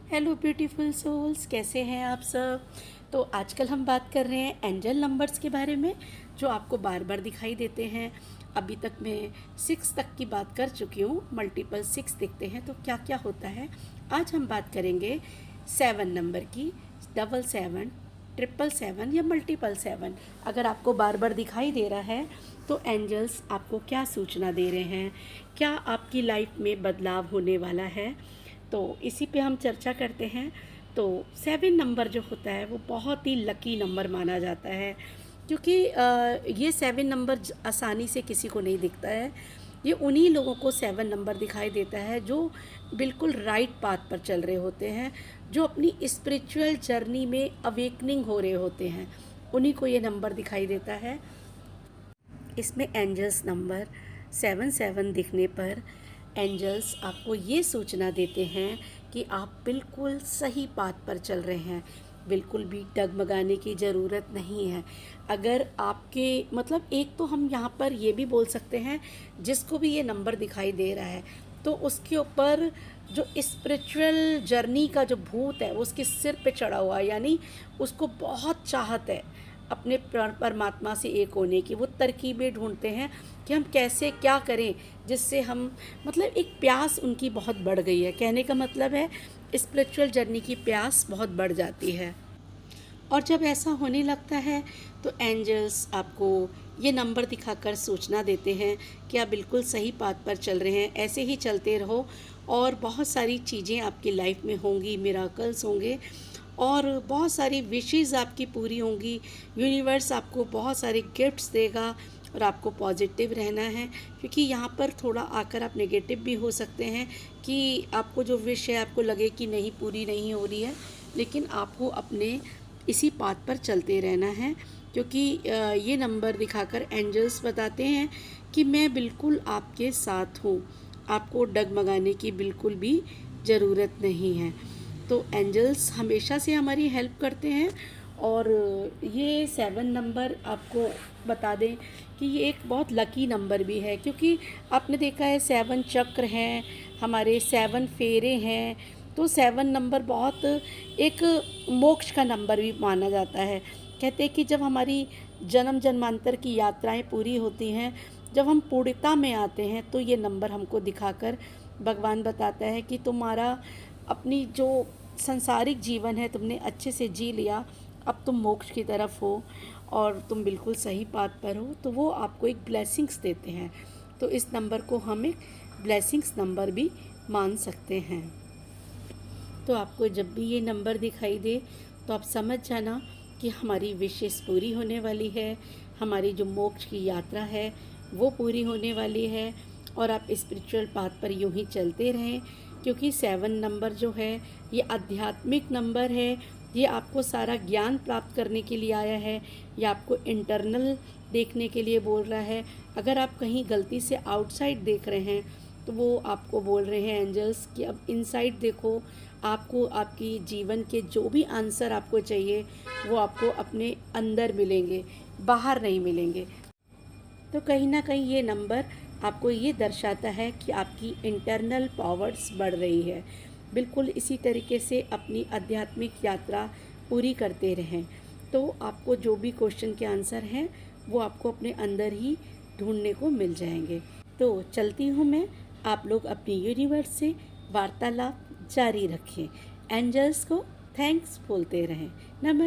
Hello beautiful souls, कैसे हैं आप सब। तो आजकल हम बात कर रहे हैं एंजल नंबर्स के बारे में, जो आपको बार बार दिखाई देते हैं। अभी तक मैं 6 तक की बात कर चुकी हूँ, मल्टीपल 6 दिखते हैं तो क्या क्या होता है। आज हम बात करेंगे 7 नंबर की, 77, 777 या मल्टीपल 7। अगर आपको बार बार दिखाई दे रहा है तो एंजल्स आपको क्या सूचना दे रहे हैं, क्या आपकी लाइफ में बदलाव होने वाला है, तो इसी पे हम चर्चा करते हैं। तो 7 नंबर जो होता है वो बहुत ही लकी नंबर माना जाता है, क्योंकि ये 7 नंबर आसानी से किसी को नहीं दिखता है। ये उन्हीं लोगों को 7 नंबर दिखाई देता है जो बिल्कुल राइट पाथ पर चल रहे होते हैं, जो अपनी स्पिरिचुअल जर्नी में अवेकनिंग हो रहे होते हैं, उन्हीं को ये नंबर दिखाई देता है। इसमें एंजल्स नंबर 77 दिखने पर एंजल्स आपको ये सूचना देते हैं कि आप बिल्कुल सही पाथ पर चल रहे हैं। बिल्कुल भी डगमगाने की ज़रूरत नहीं है। अगर आपके मतलब एक तो हम यहाँ पर ये भी बोल सकते हैं, जिसको भी ये नंबर दिखाई दे रहा है तो उसके ऊपर जो स्पिरिचुअल जर्नी का जो भूत है वो उसके सिर पे चढ़ा हुआ है, यानी उसको बहुत चाहत है अपने परमात्मा से एक होने की। वो तरकीबें ढूंढते हैं कि हम कैसे क्या करें जिससे हम मतलब एक प्यास उनकी बहुत बढ़ गई है। कहने का मतलब है स्पिरिचुअल जर्नी की प्यास बहुत बढ़ जाती है। और जब ऐसा होने लगता है तो एंजल्स आपको ये नंबर दिखाकर सूचना देते हैं कि आप बिल्कुल सही पाथ पर चल रहे हैं, ऐसे ही चलते रहो और बहुत सारी चीज़ें आपकी लाइफ में होंगी, मिराकल्स होंगे और बहुत सारी विशेज़ आपकी पूरी होंगी। यूनिवर्स आपको बहुत सारे गिफ्ट्स देगा और आपको पॉजिटिव रहना है, क्योंकि यहाँ पर थोड़ा आकर आप नेगेटिव भी हो सकते हैं कि आपको जो विश है आपको लगे कि नहीं पूरी नहीं हो रही है, लेकिन आपको अपने इसी पाथ पर चलते रहना है, क्योंकि ये नंबर दिखाकर एंजल्स बताते हैं कि मैं बिल्कुल आपके साथ हूँ, आपको डगमगाने की बिल्कुल भी ज़रूरत नहीं है। तो एंजल्स हमेशा से हमारी हेल्प करते हैं। और ये 7 नंबर आपको बता दें कि ये एक बहुत लकी नंबर भी है, क्योंकि आपने देखा है 7 चक्र हैं, हमारे 7 फेरे हैं। तो 7 नंबर बहुत एक मोक्ष का नंबर भी माना जाता है। कहते हैं कि जब हमारी जन्म जन्मांतर की यात्राएं पूरी होती हैं, जब हम पूर्णता में आते हैं, तो ये नंबर हमको दिखाकर भगवान बताता है कि तुम्हारा अपनी जो संसारिक जीवन है तुमने अच्छे से जी लिया, अब तुम मोक्ष की तरफ हो और तुम बिल्कुल सही पाथ पर हो। तो वो आपको एक ब्लेसिंग्स देते हैं। तो इस नंबर को हम एक ब्लेसिंग्स नंबर भी मान सकते हैं। तो आपको जब भी ये नंबर दिखाई दे तो आप समझ जाना कि हमारी विशेष पूरी होने वाली है, हमारी जो मोक्ष की यात्रा है वो पूरी होने वाली है और आप स्पिरिचुअल पाथ पर यूं ही चलते रहें, क्योंकि 7 नंबर जो है ये आध्यात्मिक नंबर है। ये आपको सारा ज्ञान प्राप्त करने के लिए आया है, या आपको इंटरनल देखने के लिए बोल रहा है। अगर आप कहीं गलती से आउटसाइड देख रहे हैं तो वो आपको बोल रहे हैं एंजल्स कि अब इनसाइड देखो, आपको आपकी जीवन के जो भी आंसर आपको चाहिए वो आपको अपने अंदर मिलेंगे, बाहर नहीं मिलेंगे। तो कहीं ना कहीं ये नंबर आपको ये दर्शाता है कि आपकी इंटरनल पावर्स बढ़ रही है। बिल्कुल इसी तरीके से अपनी आध्यात्मिक यात्रा पूरी करते रहें, तो आपको जो भी क्वेश्चन के आंसर हैं वो आपको अपने अंदर ही ढूंढने को मिल जाएंगे। तो चलती हूँ मैं, आप लोग अपनी यूनिवर्स से वार्तालाप जारी रखें, एंजल्स को थैंक्स बोलते रहें। नमस्कार।